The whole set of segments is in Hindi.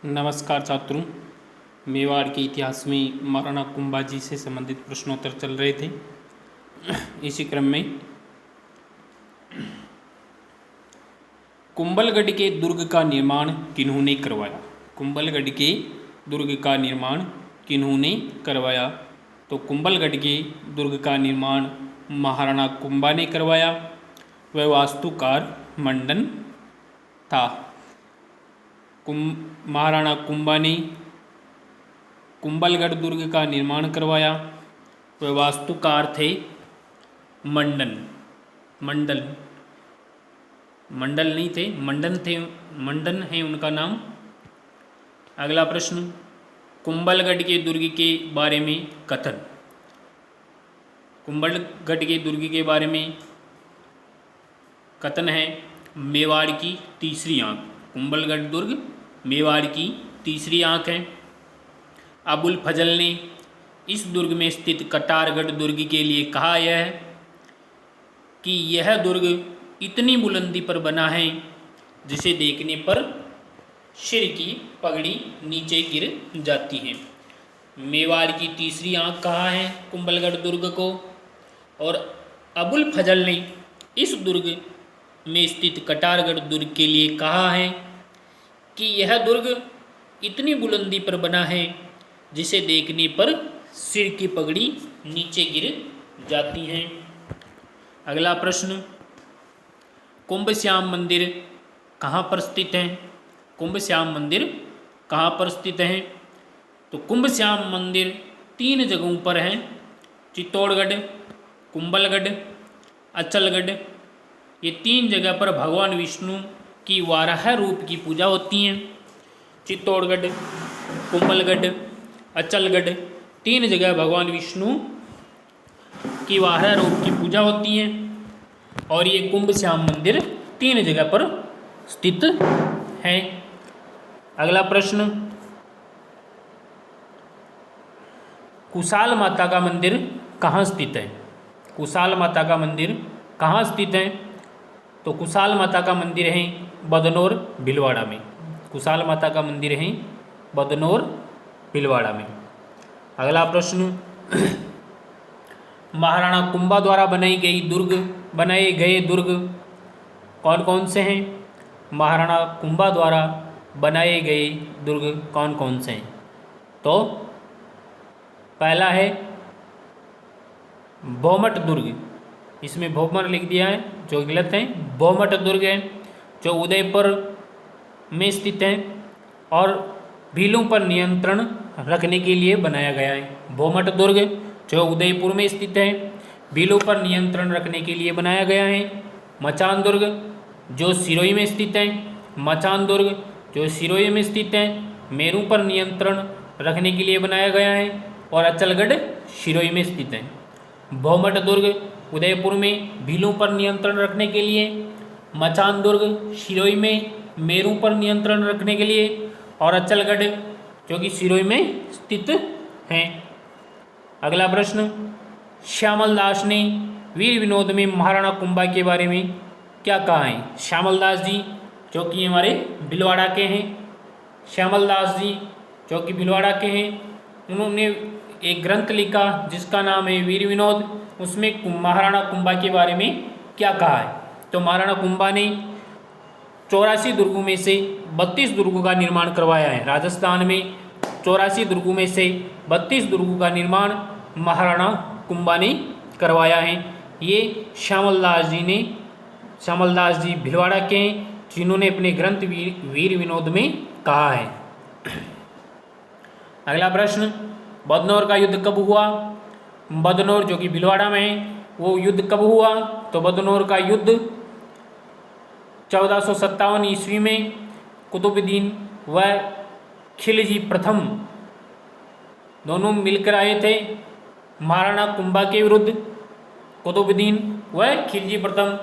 नमस्कार छात्रों। मेवाड़ के इतिहास में महाराणा कुंभा जी से संबंधित प्रश्नोत्तर चल रहे थे। इसी क्रम में कुंभलगढ़ के दुर्ग का निर्माण किन्होंने करवाया? कुंभलगढ़ के दुर्ग का निर्माण किन्होंने करवाया? तो कुंभलगढ़ के दुर्ग का निर्माण महाराणा कुंभा ने करवाया। वह वास्तुकार मंडन था। महाराणा कुंभा ने कुंभलगढ़ दुर्ग का निर्माण करवाया। वह वास्तुकार थे मंडन। मंडल नहीं थे, मंडन थे। मंडन है उनका नाम। अगला प्रश्न, कुंभलगढ़ के दुर्ग के बारे में कथन। कुंभलगढ़ के दुर्ग के बारे में कथन है, मेवाड़ की तीसरी आंख। कुंभलगढ़ दुर्ग मेवाड़ की तीसरी आंख है। अबुल फजल ने इस दुर्ग में स्थित कटारगढ़ दुर्ग के लिए कहा यह है कि यह दुर्ग इतनी बुलंदी पर बना है जिसे देखने पर सिर की पगड़ी नीचे गिर जाती है। मेवाड़ की तीसरी आंख कहा है कुंभलगढ़ दुर्ग को। और अबुल फजल ने इस दुर्ग में स्थित कटारगढ़ दुर्ग के लिए कहा है कि यह दुर्ग इतनी बुलंदी पर बना है जिसे देखने पर सिर की पगड़ी नीचे गिर जाती है। अगला प्रश्न, कुंभश्याम मंदिर कहाँ पर स्थित है? कुंभश्याम मंदिर कहाँ पर स्थित है? तो कुंभश्याम मंदिर 3 जगहों पर है। चित्तौड़गढ़, कुंभलगढ़, अचलगढ़। ये 3 जगह पर भगवान विष्णु की वाराह रूप की पूजा होती है। चित्तौड़गढ़, कुंभलगढ़, अचलगढ़ 3 जगह भगवान विष्णु की वाराह रूप की पूजा होती है। और ये कुंभश्याम मंदिर 3 जगह पर स्थित है। अगला प्रश्न, कुशाल माता का मंदिर कहाँ स्थित है? कुशाल माता का मंदिर कहाँ स्थित है? तो कुशाल माता का मंदिर है बदनौर भीलवाड़ा में। कुशाल माता का मंदिर है बदनौर भीलवाड़ा में। अगला प्रश्न, महाराणा कुंभा द्वारा बनाए गए दुर्ग कौन कौन से हैं? महाराणा कुंभा द्वारा बनाए गए दुर्ग कौन कौन से हैं? तो पहला है भौमट दुर्ग। इसमें भौमट लिख दिया है जो गलत है। भौमट दुर्ग है जो उदयपुर में स्थित है और भीलों पर नियंत्रण रखने के लिए बनाया गया है। भौमट दुर्ग जो उदयपुर में स्थित है, भीलों पर नियंत्रण रखने के लिए बनाया गया है। मचान दुर्ग जो सिरोही में स्थित है। मचान दुर्ग जो सिरोही में स्थित है, मेरू पर नियंत्रण रखने के लिए बनाया गया है। और अचलगढ़ सिरोही में स्थित है। भौमट दुर्ग उदयपुर में भीलों पर नियंत्रण रखने के लिए, मचान दुर्ग सिरोही में मेरू पर नियंत्रण रखने के लिए, और अचलगढ़ जो कि सिरोही में स्थित हैं। अगला प्रश्न, श्यामल दास ने वीर विनोद में महाराणा कुंभा के बारे में क्या कहा है? श्यामल दास जी जो कि हमारे भीलवाड़ा के हैं। श्यामल दास जी जो कि भीलवाड़ा के हैं, उन्होंने एक ग्रंथ लिखा जिसका नाम है वीर विनोद। उसमें महाराणा कुंभा के बारे में क्या कहा है? तो महाराणा कुंभा ने 84 दुर्गों में से 32 दुर्गों का निर्माण करवाया है। राजस्थान में 84 दुर्गों में से 32 दुर्गों का निर्माण महाराणा कुंभा ने करवाया है। ये श्यामल दास जी भीलवाड़ा के हैं जिन्होंने अपने ग्रंथ वीर विनोद में कहा है। अगला प्रश्न, बदनौर का युद्ध कब हुआ? बदनौर जो कि भीलवाड़ा में है, वो युद्ध कब हुआ? तो बदनौर का युद्ध 1457 ईस्वी में कुतुबुद्दीन व खिलजी प्रथम दोनों मिलकर आए थे महाराणा कुंभा के विरुद्ध। कुतुबुद्दीन व खिलजी प्रथम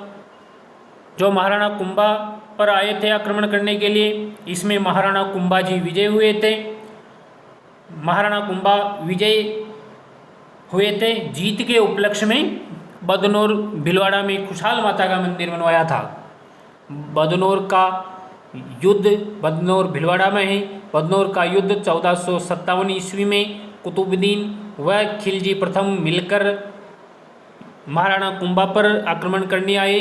जो महाराणा कुंभा पर आए थे आक्रमण करने के लिए, इसमें महाराणा कुंभा जी विजय हुए थे। महाराणा कुंभा विजय हुए थे। जीत के उपलक्ष्य में बदनौर भीलवाड़ा में खुशहाल माता का मंदिर बनवाया था। बदनौर का युद्ध बदनौर भीलवाड़ा में है, बदनौर का युद्ध 1457 ईस्वी में कुतुबुद्दीन व खिलजी प्रथम मिलकर महाराणा कुंभा पर आक्रमण करने आए।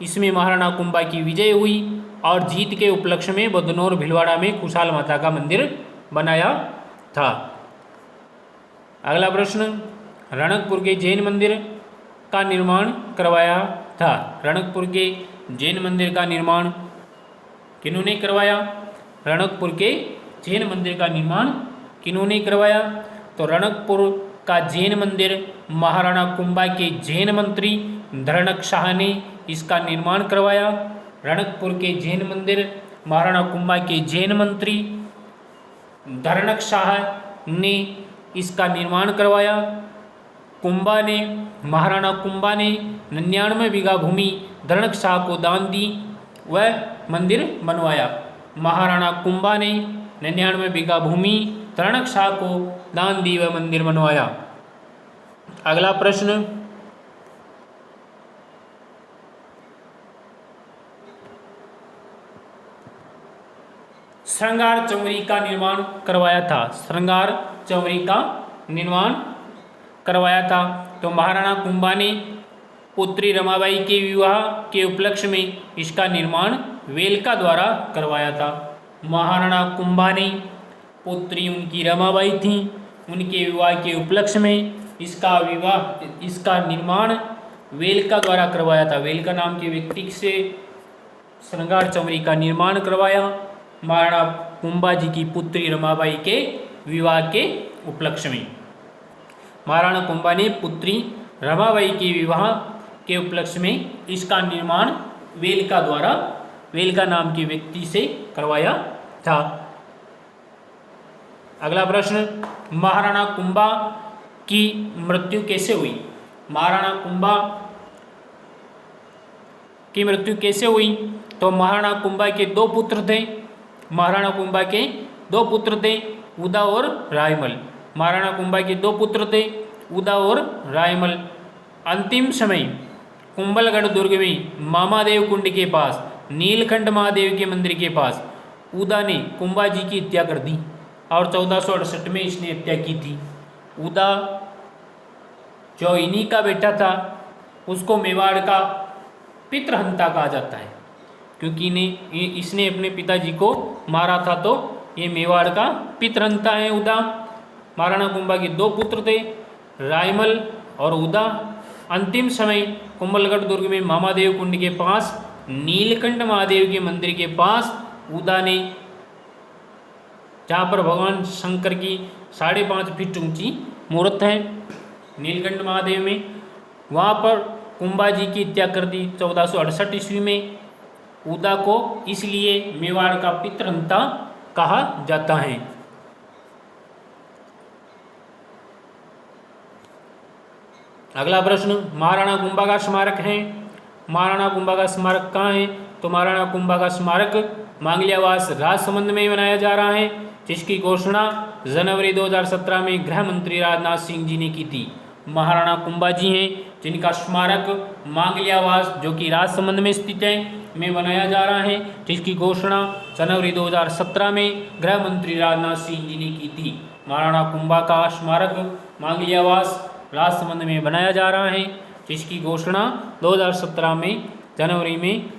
इसमें महाराणा कुंभा की विजय हुई और जीत के उपलक्ष्य में बदनौर भीलवाड़ा में खुशहाल माता का मंदिर बनाया था। अगला प्रश्न, रणकपुर के जैन मंदिर का निर्माण करवाया था। रणकपुर के जैन मंदिर का निर्माण किन्होंने करवाया? रणकपुर के जैन मंदिर का निर्माण किन्होंने करवाया? तो रणकपुर का जैन मंदिर महाराणा कुंभा के जैन मंत्री धरणक शाह ने इसका निर्माण करवाया। रणकपुर के जैन मंदिर महाराणा कुंभा के जैन मंत्री धरणक शाह ने इसका निर्माण करवाया। महाराणा कुंभा ने 99 बीघा भूमि धरणक शाह को दान दी व मंदिर बनवाया। महाराणा कुंभा ने 99 बीघा भूमि धरणक शाह को दान दी व मंदिर बनवाया। अगला प्रश्न, श्रृंगार चौरी का निर्माण करवाया था। श्रृंगार चौरी का निर्माण करवाया था। तो महाराणा कुंभा ने पुत्री रमाबाई के विवाह के उपलक्ष्य में इसका निर्माण वेलका द्वारा करवाया था। महाराणा कुंभा ने पुत्री उनकी रमाबाई थी, उनके विवाह के उपलक्ष्य में इसका निर्माण वेलका द्वारा करवाया था। वेलका नाम के व्यक्ति से श्रृंगार चौरी का निर्माण करवाया महाराणा कुंभा जी की पुत्री रमाबाई के विवाह के उपलक्ष्य में। महाराणा कुंभा ने पुत्री रमाबाई के विवाह के उपलक्ष्य में इसका निर्माण वेलका नाम के व्यक्ति से करवाया था। अगला प्रश्न, महाराणा कुंभा की मृत्यु कैसे हुई? महाराणा कुंभा की मृत्यु कैसे हुई? तो महाराणा कुंभा के दो पुत्र थे। महाराणा कुंभा के दो पुत्र थे, उदा और रायमल। महाराणा कुंभा के दो पुत्र थे, उदा और रायमल। अंतिम समय कुंभलगढ़ दुर्ग में मामादेव कुंड के पास नीलकंठ महादेव के मंदिर के पास उदा ने कुंभा जी की हत्या कर दी और 1468 में इसने हत्या की थी। उदा जो इन्हीं का बेटा था, उसको मेवाड़ का पितृहंता कहा जाता है, क्योंकि इसने अपने पिताजी को मारा था, तो ये मेवाड़ का पितृहंता है उदा। महाराणा कुंभा के दो पुत्र थे, रायमल और उदा। अंतिम समय कुंभलगढ़ दुर्ग में मामादेव कुंड के पास नीलकंठ महादेव के मंदिर के पास उदा ने, जहाँ पर भगवान शंकर की 5.5 फीट ऊंची मूर्त है नीलकंठ महादेव में, वहाँ पर कुंभा जी की हत्या कर दी 1468 ईस्वी में। उदा को इसलिए मेवाड़ का पितृहंता कहा जाता है। अगला प्रश्न, महाराणा कुंभा का स्मारक है। महाराणा कुंभा का स्मारक कहाँ है? तो महाराणा कुंभा का स्मारक मांगलियावास राजसमंद में बनाया जा रहा है, जिसकी घोषणा जनवरी 2017 में गृह मंत्री राजनाथ सिंह जी ने की थी। महाराणा कुंभा जी हैं जिनका स्मारक मांगलियावास, जो कि राजसमंद में स्थित है, में बनाया जा रहा है, जिसकी घोषणा जनवरी 2017 में गृह मंत्री राजनाथ सिंह जी ने की थी। महाराणा कुंभा का स्मारक मांगलियावास राजसमंद में बनाया जा रहा है, जिसकी घोषणा 2017 में जनवरी में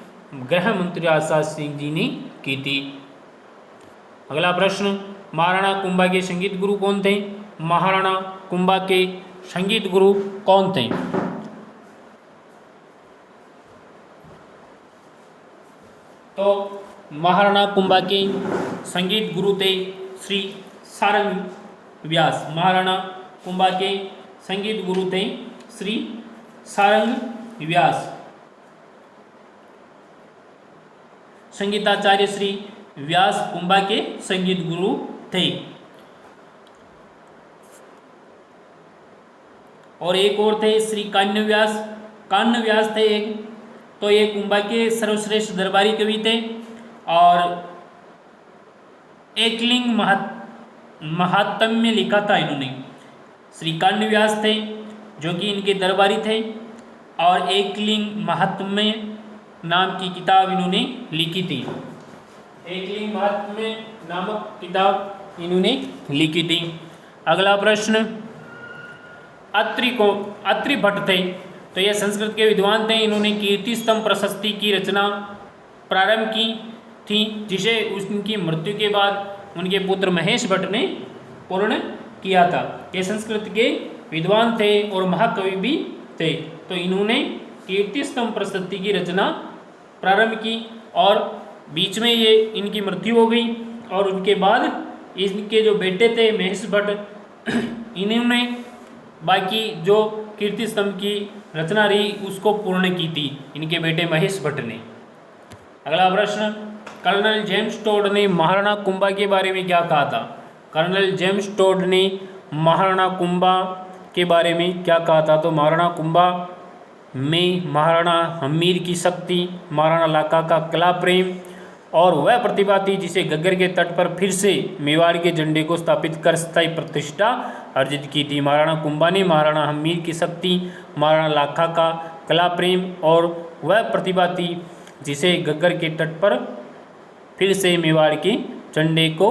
गृह मंत्री राजनाथ सिंह जी ने की थी। अगला प्रश्न, महाराणा कुंभा के संगीत गुरु कौन थे? महाराणा कुंभा के संगीत गुरु कौन थे? तो महाराणा कुंभा के संगीत गुरु थे श्री सारंग व्यास। महाराणा कुंभा के संगीत गुरु थे श्री सारंग व्यास। संगीताचार्य श्री व्यास कुंभा के संगीत गुरु थे। और एक और थे श्री कान्य व्यास। कान्य व्यास थे एक, तो ये कुंभा के सर्वश्रेष्ठ दरबारी कवि थे। और एकलिंग महात्म्य लिखा था इन्होंने। श्री कान्य व्यास थे जो कि इनके दरबारी थे, और एकलिंग महात्म्य नाम की किताब इन्होंने लिखी थी। एकलिंग महात्म्य नामक किताब इन्होंने लिखी थी। अगला प्रश्न, अत्रि भट्ट थे, तो ये संस्कृत के विद्वान थे। इन्होंने कीर्ति स्तंभ प्रशस्ति की रचना प्रारंभ की थी, जिसे उनकी मृत्यु के बाद उनके पुत्र महेश भट्ट ने पूर्ण किया था। ये संस्कृत के विद्वान थे और महाकवि भी थे। तो इन्होंने कीर्ति स्तंभ प्रशस्ति की रचना प्रारंभ की और बीच में ये इनकी मृत्यु हो गई, और उनके बाद इनके जो बेटे थे महेश भट्ट, इन्होंने बाकी जो कीर्ति स्तंभ की रचना रही उसको पूर्ण की थी, इनके बेटे महेश भट्ट ने। अगला प्रश्न, कर्नल जेम्स टोड ने महाराणा कुंभा के बारे में क्या कहा था? कर्नल जेम्स टोड ने महाराणा कुंभा के बारे में क्या कहा था? तो महाराणा कुंभा में महाराणा हम्मीर की शक्ति, महाराणा लाका का कला प्रेम और वह प्रतिभा थी जिसे गग्गर के तट पर फिर से मेवाड़ के झंडे को स्थापित कर स्थायी प्रतिष्ठा अर्जित की थी। महाराणा कुंभा ने महाराणा हम्मीर की शक्ति, महाराणा लाखा का कला प्रेम और वह प्रतिभा थी जिसे गग्गर के तट पर फिर से मेवाड़ के झंडे को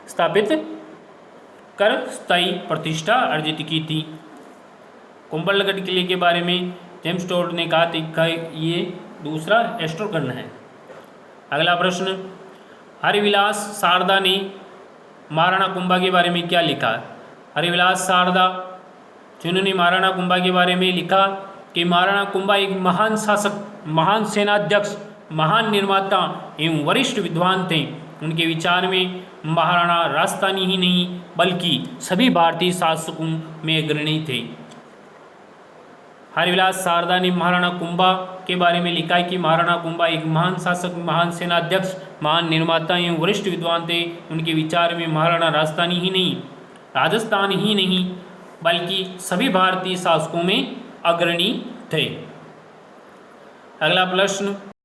स्थापित कर स्थायी प्रतिष्ठा अर्जित की थी। कुंभलगढ़ किले के बारे में जेम्स टोड ने कहा था ये दूसरा एस्ट्रोकर्ण है। अगला प्रश्न, हरिविलास शारदा ने महाराणा कुंभा के बारे में क्या लिखा? हरिविलास शारदा जिन्होंने महाराणा कुंभा के बारे में लिखा कि महाराणा कुंभा एक महान शासक, महान सेनाध्यक्ष, महान निर्माता एवं वरिष्ठ विद्वान थे। उनके विचार में महाराणा राजस्थानी ही नहीं बल्कि सभी भारतीय शासकों में अग्रणी थे। हरिविलास शारदा ने महाराणा कुंभा के बारे में लिखा है कि महाराणा कुंभा एक महान शासक, महान सेनाध्यक्ष, महान निर्माता एवं वरिष्ठ विद्वान थे। उनके विचार में महाराणा राजस्थानी ही नहीं, राजस्थान ही नहीं बल्कि सभी भारतीय शासकों में अग्रणी थे। अगला प्रश्न,